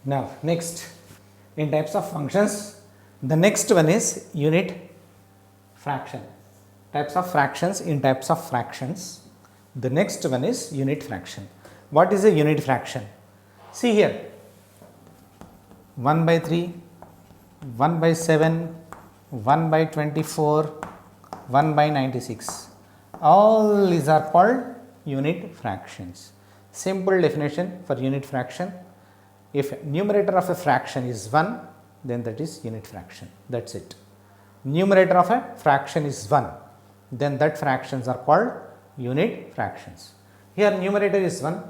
Now next, in types of functions, the next one is unit fraction. Types of fractions, in types of fractions, the next one is unit fraction. What is a unit fraction? See here, 1 by 3, 1 by 7, 1 by 24, 1 by 96. All these are called unit fractions. Simple definition for unit fraction: if numerator of a fraction is 1, then that is unit fraction. That's it. Numerator of a fraction is 1, then that fractions are called unit fractions. Here numerator is 1,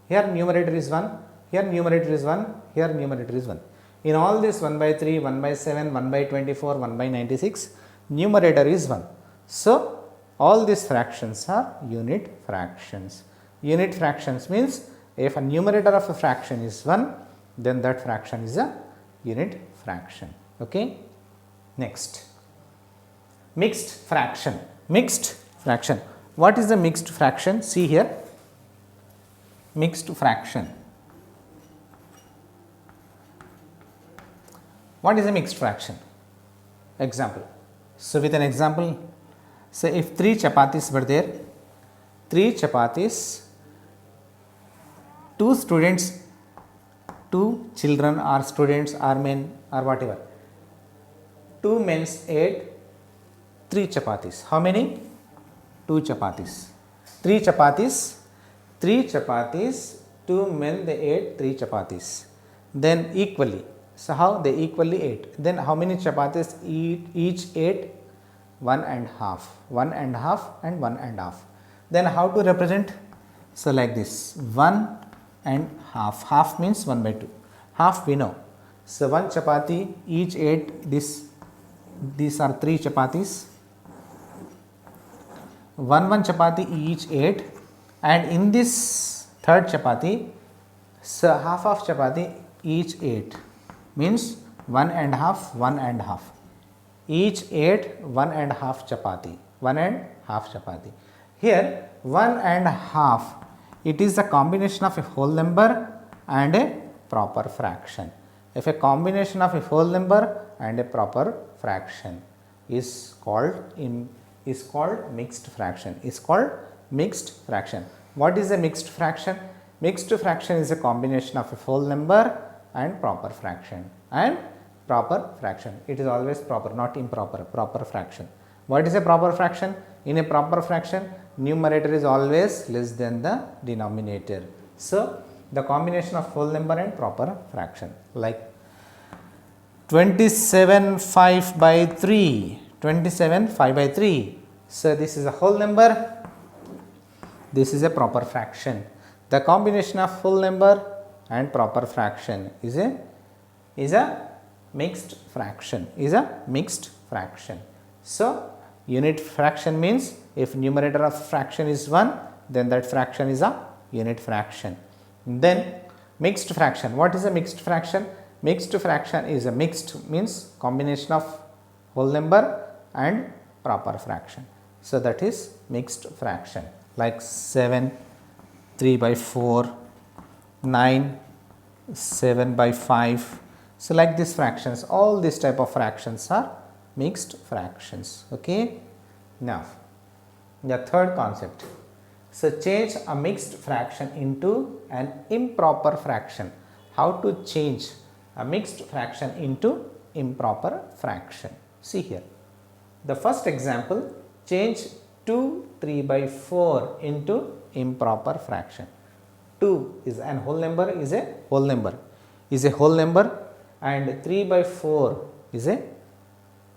here numerator is 1, here numerator is 1, here numerator is 1. In all this 1 by 3, 1 by 7, 1 by 24, 1 by 96, numerator is 1. So, all these fractions are unit fractions. Unit fractions means if a numerator of a fraction is 1, then that fraction is a unit fraction. Okay. Next, mixed fraction. Mixed fraction. What is the mixed fraction? See here, mixed fraction. What is a mixed fraction? Example. So, with an example, say if 3 chapatis were there, 3 chapatis, 2 students, 2 children or students or men or whatever, 2 men ate 3 chapatis. How many? 2 chapatis. 3 chapatis, 2 men they ate 3 chapatis. Then equally. So, how they equally ate? Then how many chapatis each ate? 1 and half, 1 and half and 1 and half. Then how to represent? So, like this, 1 and half. Half means 1 by 2. Half we know. So, 1 chapati each ate this. These are 3 chapatis. 1 chapati each ate, and in this third chapati, so half of chapati each ate, means 1 and half, 1 and half. Each ate 1 and half chapati, 1 and half chapati. Here 1 and half, it is a combination of a whole number and a proper fraction. If a combination of a whole number and a proper fraction is called mixed fraction. Is called mixed fraction. What is a mixed fraction? Mixed fraction is a combination of a whole number and proper fraction. And proper fraction, it is always proper, not improper. Proper fraction. What is a proper fraction? In a proper fraction, numerator is always less than the denominator. So, the combination of whole number and proper fraction, like 27 5 by 3, 27 5 by 3. So, this is a whole number, this is a proper fraction. The combination of whole number and proper fraction is a mixed fraction, So, unit fraction means if numerator of fraction is 1, then that fraction is a unit fraction. Then mixed fraction. What is a mixed fraction? Mixed fraction is a mixed means combination of whole number and proper fraction. So, that is mixed fraction, like 7 3 by 4, 9 7 by 5. So, like these fractions, all these type of fractions are mixed fractions. Okay. Now, the third concept. So, change a mixed fraction into an improper fraction. How to change a mixed fraction into improper fraction? See here. The first example, change 2 3 by 4 into improper fraction. 2 is an whole number, is a whole number, and 3 by 4 is a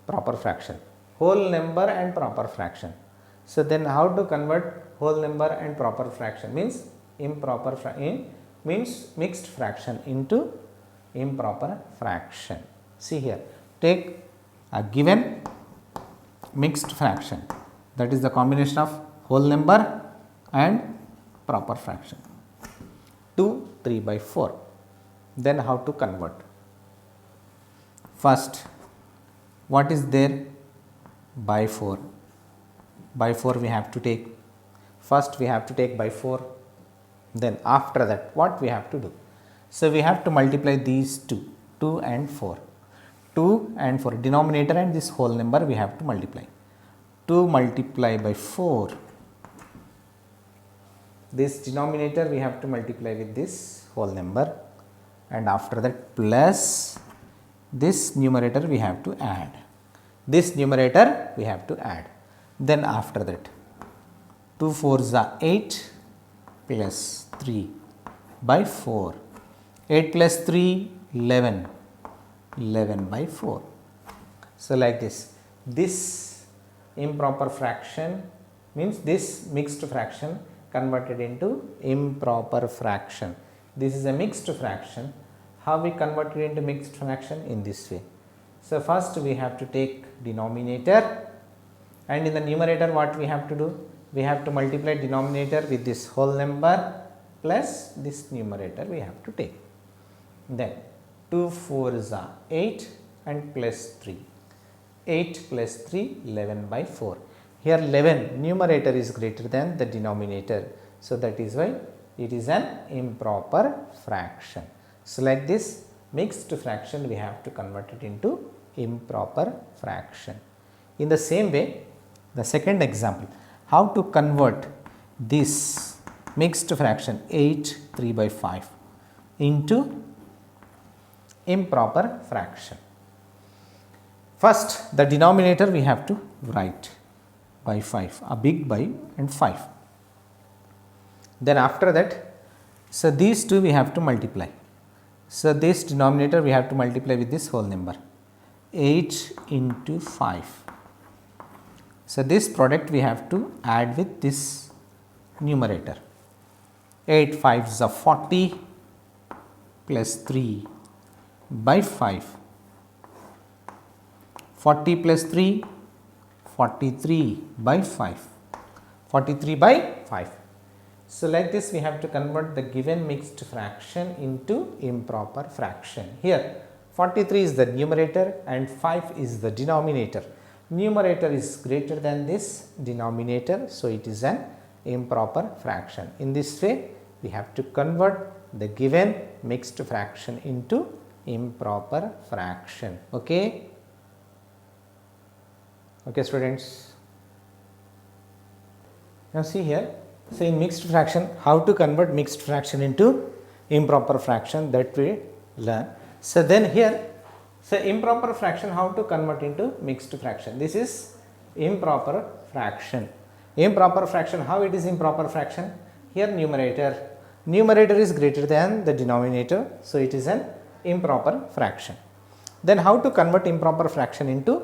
proper fraction. Whole number and proper fraction. So, then how to convert whole number and proper fraction? Means means mixed fraction into improper fraction. See here, take a given mixed fraction, that is the combination of whole number and proper fraction, 2 3 by 4. Then how to convert? First, what is there? By 4. By 4 we have to take. First we have to take by 4. Then after that, what we have to do? So we have to multiply these two, 2 and 4. 2 and 4, denominator and this whole number we have to multiply. 2 multiply by 4. This denominator we have to multiply with this whole number, and after that plus this numerator we have to add. This numerator we have to add. Then after that 2 4s are 8 plus 3 by 4. 8 plus 3 11. 11 by 4. So like this. This improper fraction means this mixed fraction converted into improper fraction. This is a mixed fraction. How we convert it into mixed fraction? In this way. So first we have to take denominator, and in the numerator what we have to do? We have to multiply denominator with this whole number plus this numerator we have to take. Then 2 4s are 8 and plus 3. 8 plus 3 11 by 4. Here 11 numerator is greater than the denominator. So that is why it is an improper fraction. So like this mixed fraction we have to convert it into improper fraction. In the same way, the second example, how to convert this mixed fraction 8 3 by 5 into improper fraction. First the denominator we have to write by 5, a big by and 5. Then after that, so these two we have to multiply. So this denominator we have to multiply with this whole number, 8 into 5. So this product we have to add with this numerator. 8 5s are 40 plus 3 by 5. 40 plus 3, 43 by 5. 43 by 5. So like this we have to convert the given mixed fraction into improper fraction. Here 43 is the numerator and 5 is the denominator. Numerator is greater than this denominator, so it is an improper fraction. In this way we have to convert the given mixed fraction into improper fraction. Okay. Okay students. Now see here. So in mixed fraction, how to convert mixed fraction into improper fraction, that we learn. So then here, so improper fraction, how to convert into mixed fraction. This is improper fraction. Improper fraction, how it is improper fraction? Here numerator is greater than the denominator, so it is an improper fraction. Then how to convert improper fraction into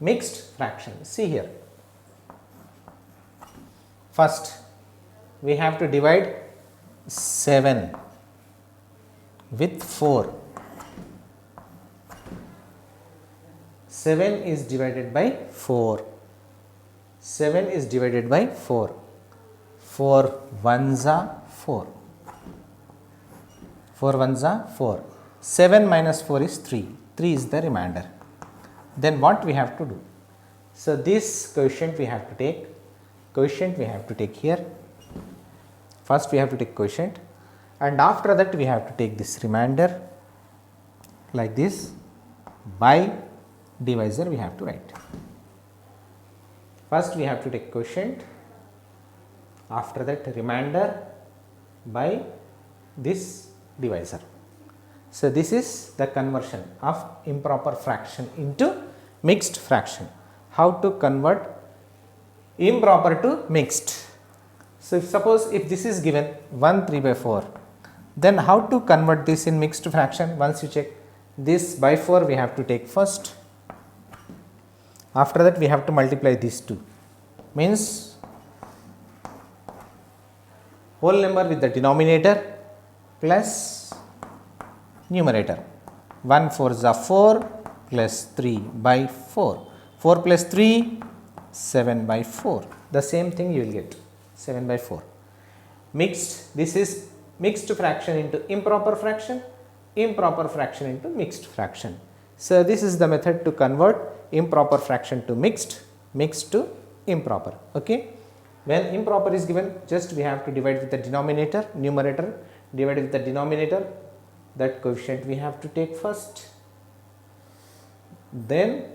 mixed fraction? See here. First we have to divide 7 with 4. 7 is divided by 4. 7 is divided by 4. 4 ones are 4. 4 ones are 4. 7 minus 4 is 3. 3 is the remainder. Then what we have to do? So this quotient we have to take. Quotient we have to take here. First we have to take quotient, and after that we have to take this remainder like this. By divisor we have to write. First we have to take quotient, after that remainder by this divisor. So this is the conversion of improper fraction into mixed fraction. How to convert improper to mixed? So suppose if this is given 1 3 by 4, then how to convert this in mixed fraction? Once you check this by 4 we have to take first, after that we have to multiply these two, means whole number with the denominator plus numerator. 1 4s are 4 plus 3 by 4. 4 plus 3, 7 by 4. The same thing you will get, 7 by 4. Mixed, this is mixed fraction into improper fraction, improper fraction into mixed fraction. So this is the method to convert improper fraction to mixed, mixed to improper. Okay. When improper is given, just we have to divide with the denominator, numerator divided with the denominator, that coefficient we have to take first, then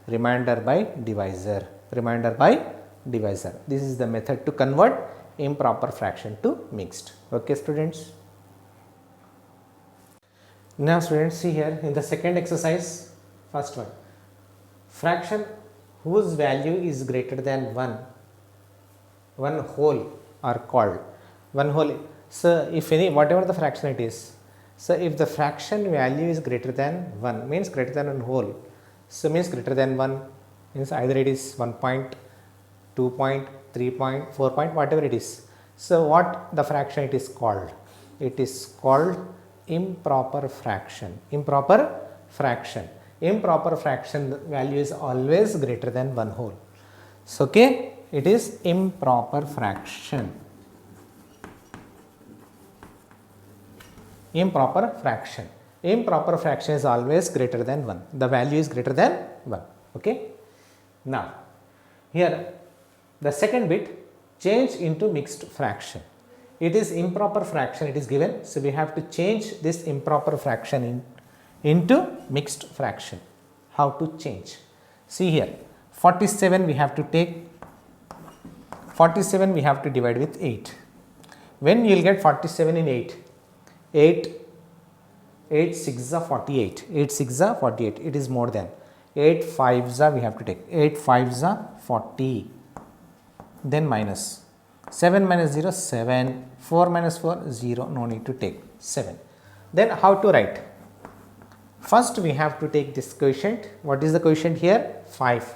remainder by divisor, remainder by divisor. This is the method to convert improper fraction to mixed. Okay students. Now students, see here in the second exercise, first one, fraction whose value is greater than 1 whole are called. 1 whole, so if any, whatever the fraction it is, so if the fraction value is greater than 1 means greater than 1 whole, so means greater than 1 means either it is 1 point, 2 point, 3 point, 4 point, whatever it is. So what the fraction it is called? It is called improper fraction. Improper fraction. Improper fraction value is always greater than 1 whole. So okay, it is improper fraction. Improper fraction. Improper fraction is always greater than 1. The value is greater than 1. Okay. Now, here the second bit, change into mixed fraction. It is improper fraction, it is given. So, we have to change this improper fraction into mixed fraction. How to change? See here, 47 we have to take, 47 we have to divide with 8. When you will get 47 in 8, 8 6 are 48, 8 6 are 48, it is more than 8 5s are we have to take, 8 5s are 40, then minus 7 minus 0 7, 4 minus 4 0, no need to take 7. Then how to write? First we have to take this quotient. What is the quotient here? 5.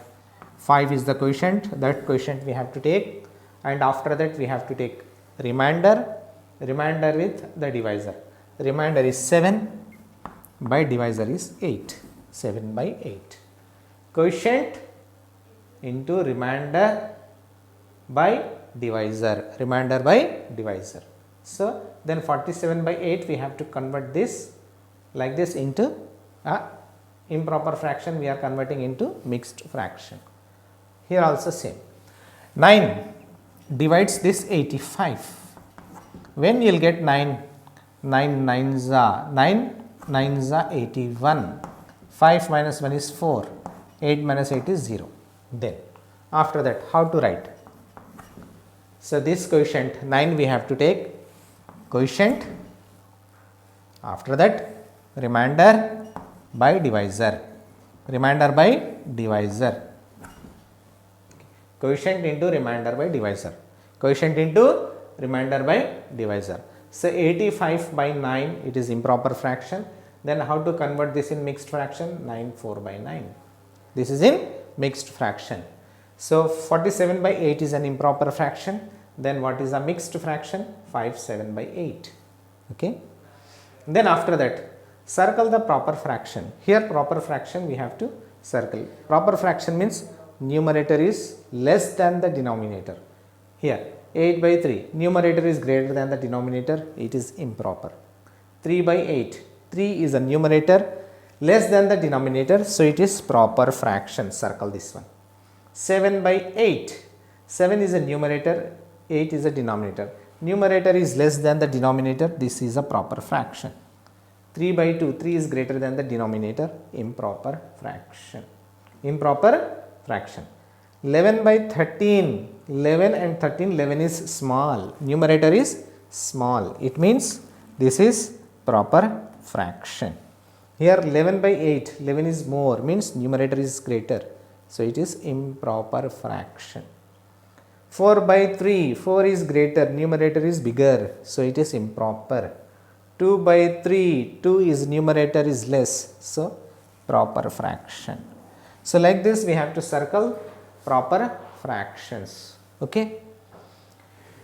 5 is the quotient, that quotient we have to take, and after that we have to take remainder with the divisor. Remainder is 7 by divisor is 8, 7 by 8. Quotient into remainder by divisor, remainder by divisor. So, then 47 by 8 we have to convert this like this into a improper fraction, we are converting into mixed fraction. Here also same. 9 divides this 85. When you will get 9 9s are 81, 5 minus 1 is 4, 8 minus 8 is 0. Then after that how to write? So, this quotient 9 we have to take quotient, after that remainder by divisor, remainder by divisor, quotient into remainder by divisor, quotient into remainder by divisor. So, 85 by 9 it is improper fraction. Then how to convert this in mixed fraction? 9 4 by 9. This is in mixed fraction. So, 47 by 8 is an improper fraction. Then what is a mixed fraction? 5 7 by 8. Okay. Then after that circle the proper fraction. Here proper fraction we have to circle. Proper fraction means numerator is less than the denominator. Here 8 by 3, numerator is greater than the denominator, it is improper. 3 by 8, 3 is a numerator less than the denominator, so it is proper fraction, circle this one. 7 by 8, 7 is a numerator, 8 is a denominator, numerator is less than the denominator, this is a proper fraction. 3 by 2, 3 is greater than the denominator, improper fraction. Improper fraction. 11 by 13, 11 and 13, 11 is small, numerator is small, it means this is proper fraction. Here 11 by 8, 11 is more, means numerator is greater, so it is improper fraction. 4 by 3, 4 is greater, numerator is bigger, so it is improper. 2 by 3, 2 is numerator is less, so proper fraction. So like this we have to circle proper fractions. Okay.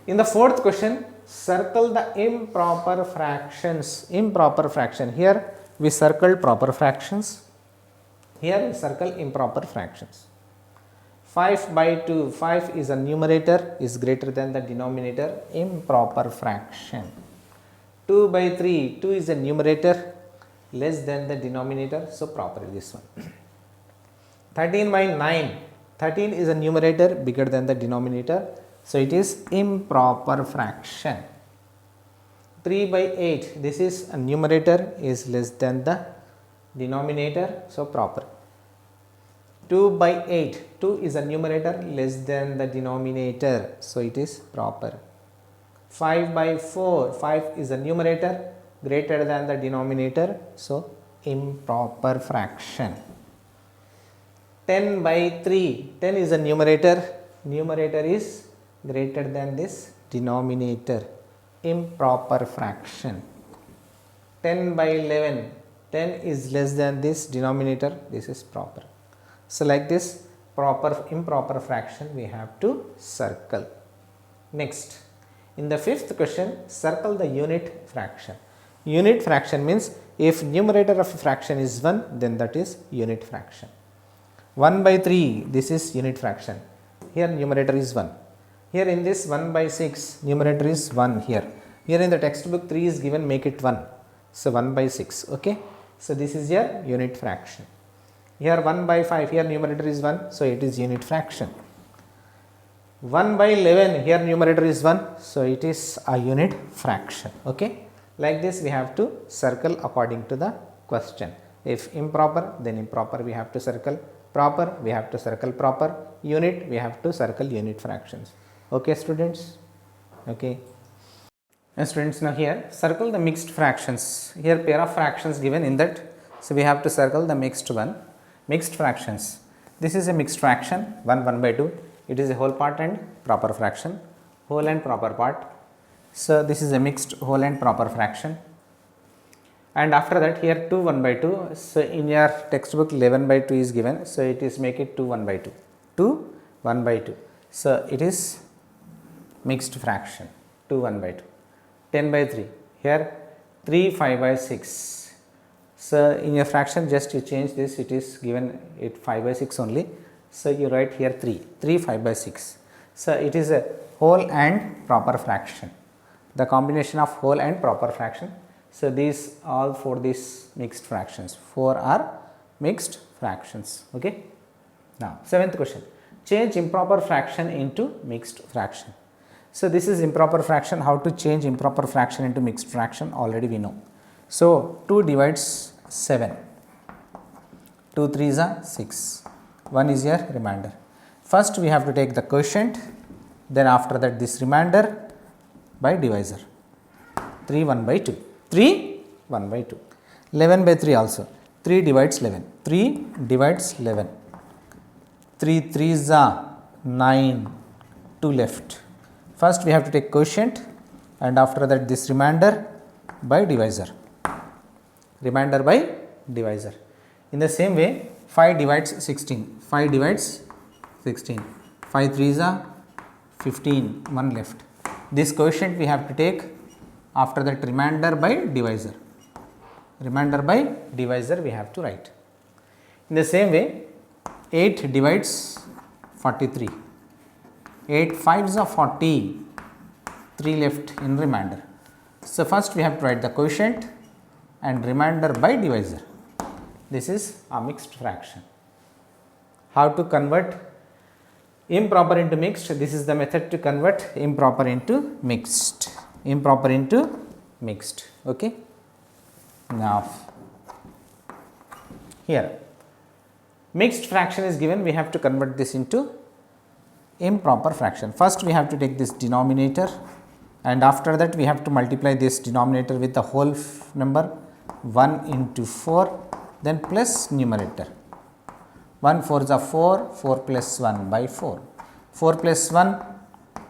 In the fourth question, circle the improper fractions. Improper fraction. Here we circled proper fractions. Here we circle improper fractions. 5 by 2, 5 is a numerator is greater than the denominator, improper fraction. 2 by 3, 2 is a numerator less than the denominator, so proper this one. 13 by 9, 13 is a numerator bigger than the denominator, so it is improper fraction. 3 by 8, this is a numerator is less than the denominator, so proper. 2 by 8, 2 is a numerator less than the denominator, so it is proper. 5 by 4, 5 is a numerator greater than the denominator, so improper fraction. 10 by 3, 10 is a numerator is greater than this denominator, improper fraction. 10 by 11, 10 is less than this denominator, this is proper. So like this, proper improper fraction we have to circle. Next, in the fifth question, circle the unit fraction. Unit fraction means if numerator of a fraction is 1, then that is unit fraction. 1 by 3, this is unit fraction. Here numerator is 1. Here in this 1 by 6, numerator is 1 here. Here in the textbook 3 is given, make it 1. So 1 by 6, okay. So this is your unit fraction. Here 1 by 5, here numerator is 1, so it is unit fraction. 1 by 11, here numerator is 1, so it is a unit fraction, okay. Like this we have to circle according to the question. If improper, then improper we have to circle, proper we have to circle proper, unit we have to circle unit fractions. Okay students, okay. And students, now here circle the mixed fractions. Here pair of fractions given in that, so we have to circle the mixed one. Mixed fractions, this is a mixed fraction 1 by 2, it is a whole part and proper fraction, whole and proper part. So this is a mixed whole and proper fraction. And after that here 2 1 by 2, so in your textbook 11 by 2 is given, so it is make it 2 1 by 2, 2 1 by 2, so it is mixed fraction 2 1 by 2. 10 by 3, here 3 5 by 6. So in your fraction just you change this, it is given it 5 by 6 only. So you write here 3 5 by 6. So it is a whole and proper fraction, the combination of whole and proper fraction. So these all for these mixed fractions, 4 are mixed fractions, okay. Now seventh question, change improper fraction into mixed fraction. So this is improper fraction, how to change improper fraction into mixed fraction already we know. So 2 divides 7, 2 3s are 6, 1 is your remainder. First we have to take the quotient, then after that this remainder by divisor. 3 1 by 2, 3 1 by 2, 11 by 3 also, 3 divides 11, 3 divides 11, 3 3s are 9, 2 left. First we have to take quotient and after that this remainder by divisor. Remainder by divisor. In the same way 5 divides 16, 5 divides 16, 5 3s are 15, 1 left. This quotient we have to take, after that remainder by divisor. Remainder by divisor we have to write. In the same way 8 divides 43, 8 5s are 40, 3 left in remainder. So first we have to write the quotient and remainder by divisor. This is a mixed fraction. How to convert improper into mixed? This is the method to convert improper into mixed. Improper into mixed, okay. Now here mixed fraction is given, we have to convert this into improper fraction. First we have to take this denominator and after that we have to multiply this denominator with the whole number 1 into 4, then plus numerator. 1 4s are 4, 4 plus 1 by 4, 4 plus 1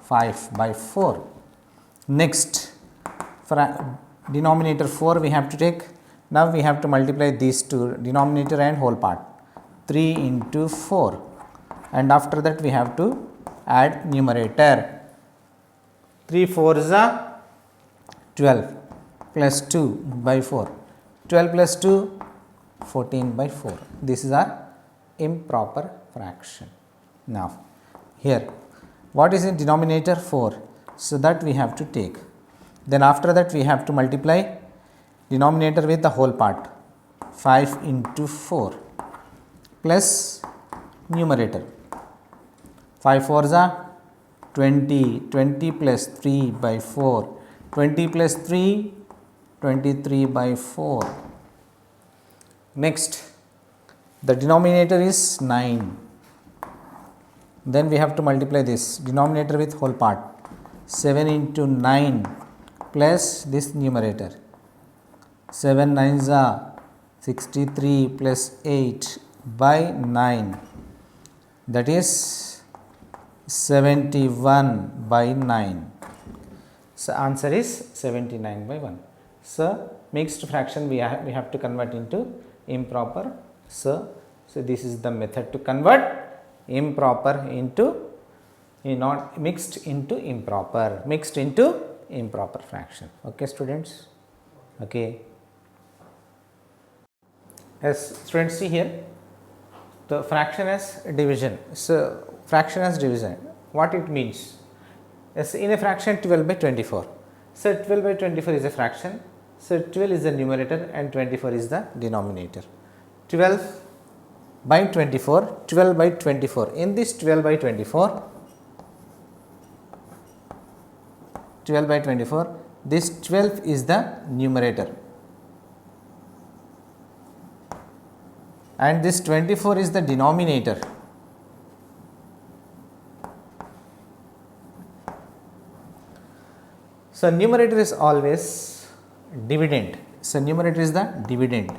5 by 4. Next denominator 4 we have to take. Now we have to multiply these two, denominator and whole part, 3 into 4, and after that we have to add numerator. 3 4s are 12 plus 2 by 4, 12 plus 2 14 by 4. This is our improper fraction. Now here what is in denominator? 4, so that we have to take. Then after that we have to multiply denominator with the whole part, 5 into 4 plus numerator, 5 4s are 20, 20 plus 3 by 4, 20 plus 3, 23 by 4. Next, the denominator is 9. Then we have to multiply this denominator with whole part. 7 into 9 plus this numerator. 7 9s are 63 plus 8 by 9. That is 71 by 9. So, answer is 79 by 1. So, mixed fraction we have to convert into improper. So, this is the method to convert improper into not mixed into improper fraction. Okay, students. Okay. As students, see here the fraction as division. So, fraction as division, what it means? Yes, in a fraction 12 by 24. So, 12 by 24 is a fraction. So, 12 is the numerator and 24 is the denominator. 12 by 24, 12 by 24. In this 12 by 24, 12 by 24, this 12 is the numerator and this 24 is the denominator. So, numerator is always dividend. So, numerator is the dividend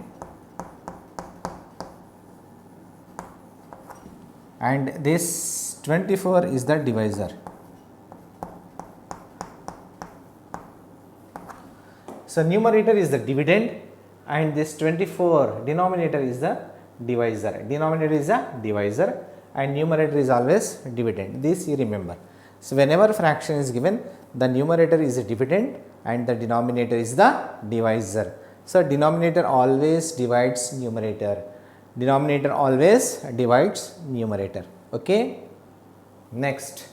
and this 24 is the divisor. So, numerator is the dividend and this 24 denominator is the divisor. Denominator is a divisor and numerator is always dividend. This you remember. So, whenever fraction is given, the numerator is a dividend and the denominator is the divisor. So, denominator always divides numerator. Denominator always divides numerator. Okay. Next,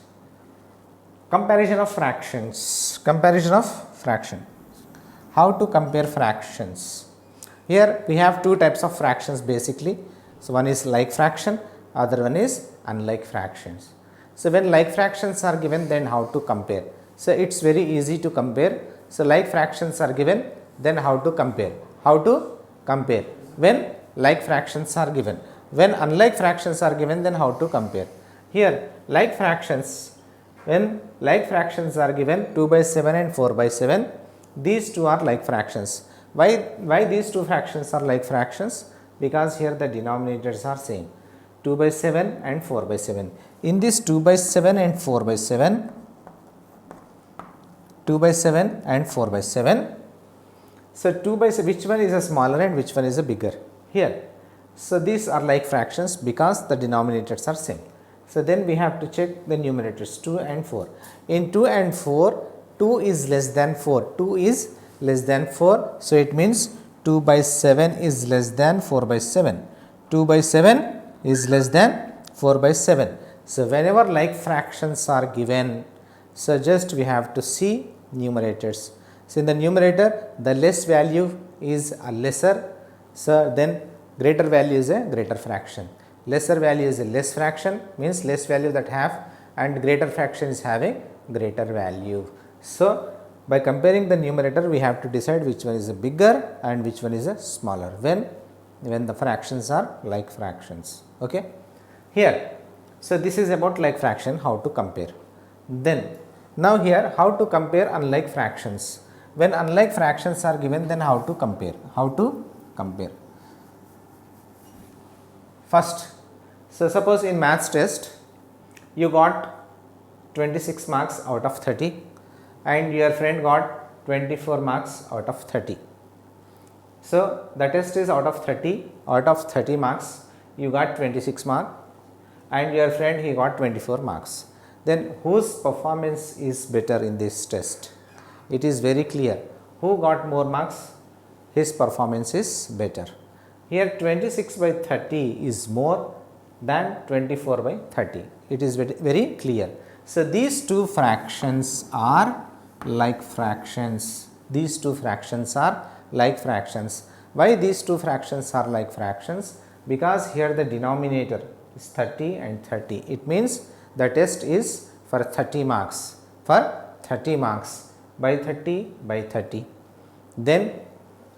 comparison of fractions. Comparison of fraction. How to compare fractions? Here we have two types of fractions basically. So, one is like fraction, other one is unlike fractions. So, when like fractions are given, then how to compare? So, it is very easy to compare. So, like fractions are given, then how to compare? How to compare? When like fractions are given. When unlike fractions are given, then how to compare? Here like fractions, when like fractions are given 2 by 7 and 4 by 7, these two are like fractions. Why these two fractions are like fractions? Because here the denominators are same, 2 by 7 and 4 by 7. In this 2 by 7 and 4 by 7, 2 by 7 and 4 by 7. So, 2 by 7, which one is a smaller and which one is a bigger? Here. So, these are like fractions because the denominators are same. So, then we have to check the numerators 2 and 4. In 2 and 4, 2 is less than 4. 2 is less than 4. So, it means 2 by 7 is less than 4 by 7. 2 by 7 is less than 4 by 7. So, whenever like fractions are given, so just we have to see numerators. So, in the numerator the less value is a lesser. So, then greater value is a greater fraction. Lesser value is a less fraction, means less value that have, and greater fraction is having greater value. So, by comparing the numerator we have to decide which one is a bigger and which one is a smaller when the fractions are like fractions. Okay. Here, so this is about like fraction, how to compare. Then now here how to compare unlike fractions. When unlike fractions are given, then how to compare? How to compare? First, so suppose in maths test you got 26 marks out of 30 and your friend got 24 marks out of 30. So, the test is out of 30 marks you got 26 marks and your friend he got 24 marks. Then whose performance is better in this test? It is very clear. Who got more marks? His performance is better. Here 26 by 30 is more than 24 by 30. It is very clear. So, these two fractions are like fractions. These two fractions are like fractions. Why these two fractions are like fractions? Because here the denominator is 30 and 30. It means the test is for 30 marks. For 30 marks. by 30 by 30. Then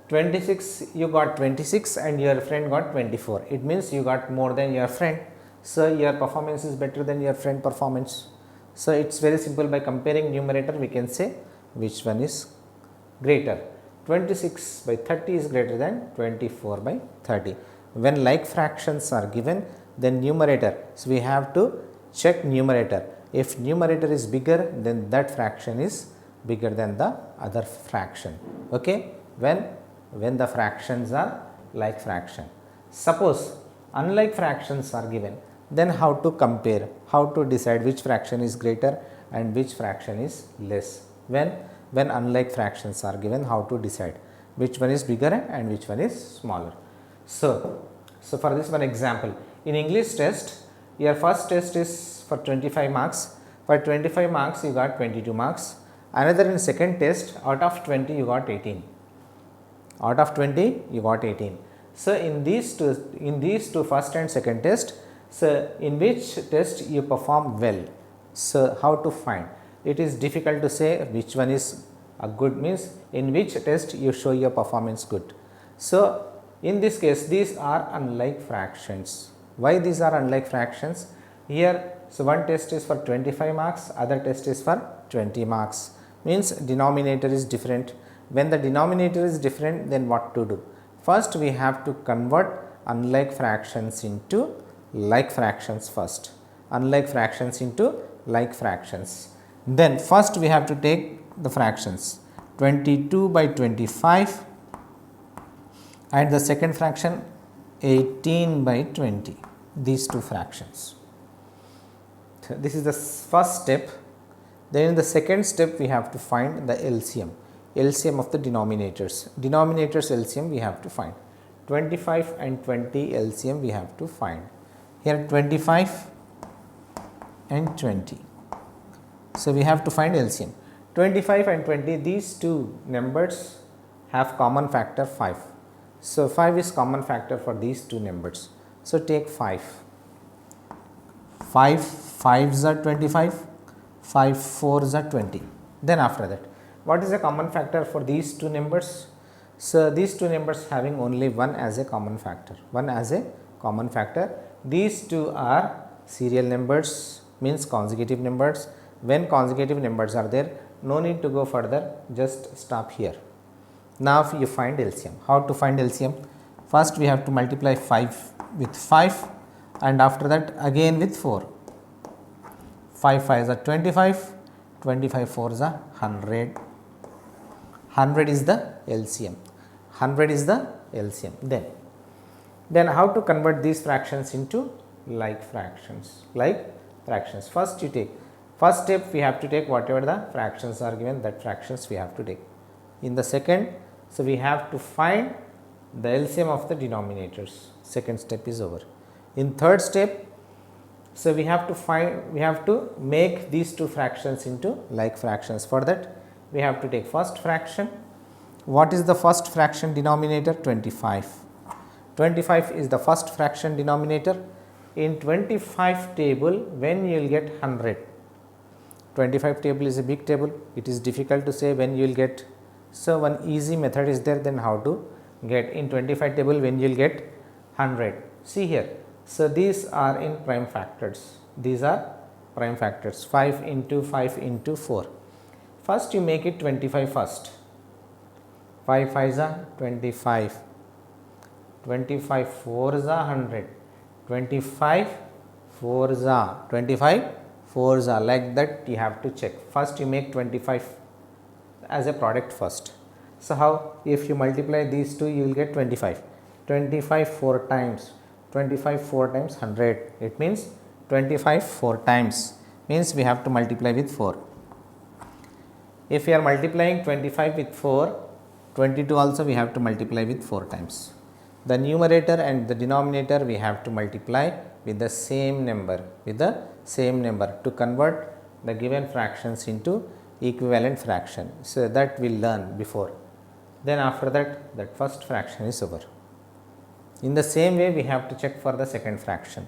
26, you got 26 and your friend got 24. It means you got more than your friend. So your performance is better than your friend performance. So it's very simple. By comparing numerator, we can say which one is greater. 26 by 30 is greater than 24 by 30. When like fractions are given, then numerator, so we have to check numerator. If numerator is bigger, then that fraction is bigger than the other fraction. Okay, when the fractions are like fraction. Suppose unlike fractions are given, then how to compare, how to decide which fraction is greater and which fraction is less. When unlike fractions are given, how to decide which one is bigger and which one is smaller. So for this one example, in English test, your first test is for 25 marks. For 25 marks, you got 22 marks. Another in second test, out of 20, you got 18. Out of 20, you got 18. So in these two first and second test, so in which test you perform well. So how to find? It is difficult to say which one is a good, means in which test you show your performance good. So in this case, these are unlike fractions. Why these are unlike fractions? Here, so one test is for 25 marks, other test is for 20 marks, means denominator is different. When the denominator is different, then what to do? First, we have to convert unlike fractions into like fractions first. Unlike fractions into like fractions. Then first we have to take the fractions 22 by 25 and the second fraction 18 by 20. These two fractions. This is the first step. Then in the second step, we have to find the LCM. LCM of the denominators. Denominators LCM we have to find. 25 and 20 LCM we have to find. Here 25 and 20. So we have to find LCM. 25 and 20, these two numbers have common factor 5. So 5 is common factor for these two numbers. So take 5. 5 5s are 25, 5 4s are 20. Then after that, what is the common factor for these two numbers? So these two numbers having only 1 as a common factor. 1 as a common factor. These two are serial numbers, means consecutive numbers. When consecutive numbers are there, no need to go further, just stop here. Now you find LCM. How to find LCM? First we have to multiply 5 with 5 and after that again with 4. 5 5s are 25, 25 4s are 100. 100 is the LCM. 100 is the LCM. Then how to convert these fractions into like fractions? Like fractions. First step we have to take whatever the fractions are given, that fractions we have to take. In the second, so we have to find the LCM of the denominators. Second step is over. In third step, so we have to make these two fractions into like fractions. For that, we have to take first fraction. What is the first fraction denominator? 25. 25 is the first fraction denominator. In 25 table, when you will get 100. 25 table is a big table. It is difficult to say when you will get. So one easy method is there. Then how to get in 25 table when you will get 100. See here. So these are in prime factors. These are prime factors. 5 into 5 into 4. First you make it 25 first. 5 5s are 25. 25 4s are 100. 25 4s are 25 4s are, like that you have to check. First you make 25 as a product first. So how? If you multiply these two, you will get 25. 25 4 times. 25 4 times 100. It means 25 4 times. Means we have to multiply with 4. If we are multiplying 25 with 4, 22 also we have to multiply with 4 times. The numerator and the denominator we have to multiply with the same number, to convert the given fractions into equivalent fraction. So that we will learn before. Then after that first fraction is over. In the same way, we have to check for the second fraction.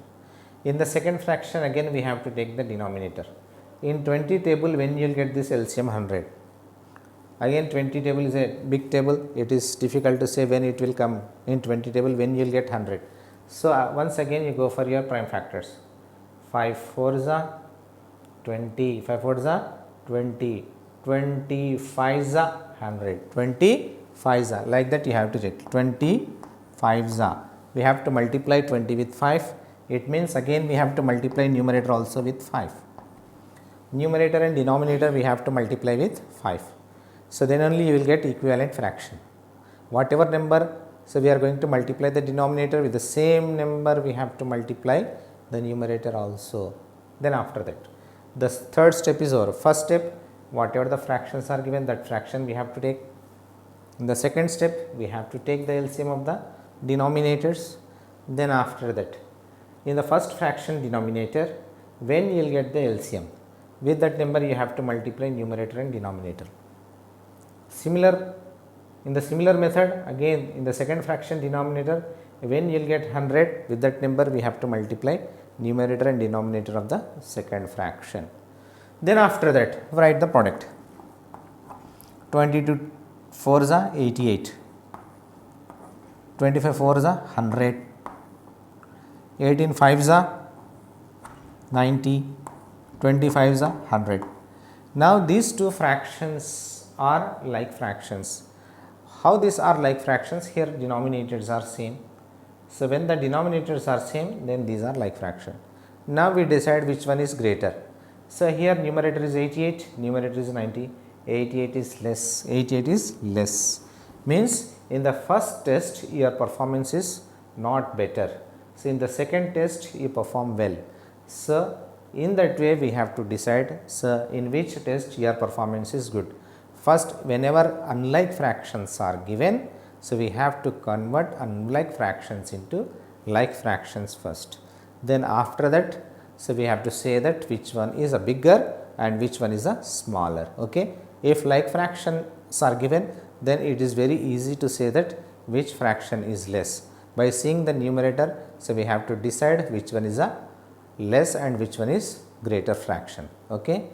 In the second fraction, again we have to take the denominator. In 20 table, when you will get this LCM 100. Again 20 table is a big table, it is difficult to say when it will come in 20 table, when you will get 100. So once again you go for your prime factors. 5 4s are 20, 5 4s are 20, 25s are 100, 25s are, like that you have to check. 25s are, we have to multiply 20 with 5, it means again we have to multiply numerator also with 5. Numerator and denominator we have to multiply with 5. So then only you will get equivalent fraction. Whatever number, so we are going to multiply the denominator with the same number, we have to multiply the numerator also. Then after that, the third step is over. First step, whatever the fractions are given, that fraction we have to take. In the second step, we have to take the LCM of the denominators. Then after that, in the first fraction denominator, when you will get the LCM, with that number you have to multiply numerator and denominator. In the similar method, again in the second fraction denominator, when you will get 100, with that number we have to multiply numerator and denominator of the second fraction. Then after that, write the product. 22 4s are 88, 25 4s are 100, 18 5s are 90, 25s are 100. Now these two fractions are like fractions. How these are like fractions? Here denominators are same. So when the denominators are same, then these are like fraction. Now we decide which one is greater. So here numerator is 88, numerator is 90, 88 is less, 88 is less. Means in the first test your performance is not better. So in the second test you perform well. So in that way we have to decide, so in which test your performance is good. First, whenever unlike fractions are given, so we have to convert unlike fractions into like fractions first. Then after that, so we have to say that which one is a bigger and which one is a smaller. Okay. If like fractions are given, then it is very easy to say that which fraction is less. By seeing the numerator, so we have to decide which one is a less and which one is greater fraction. Okay.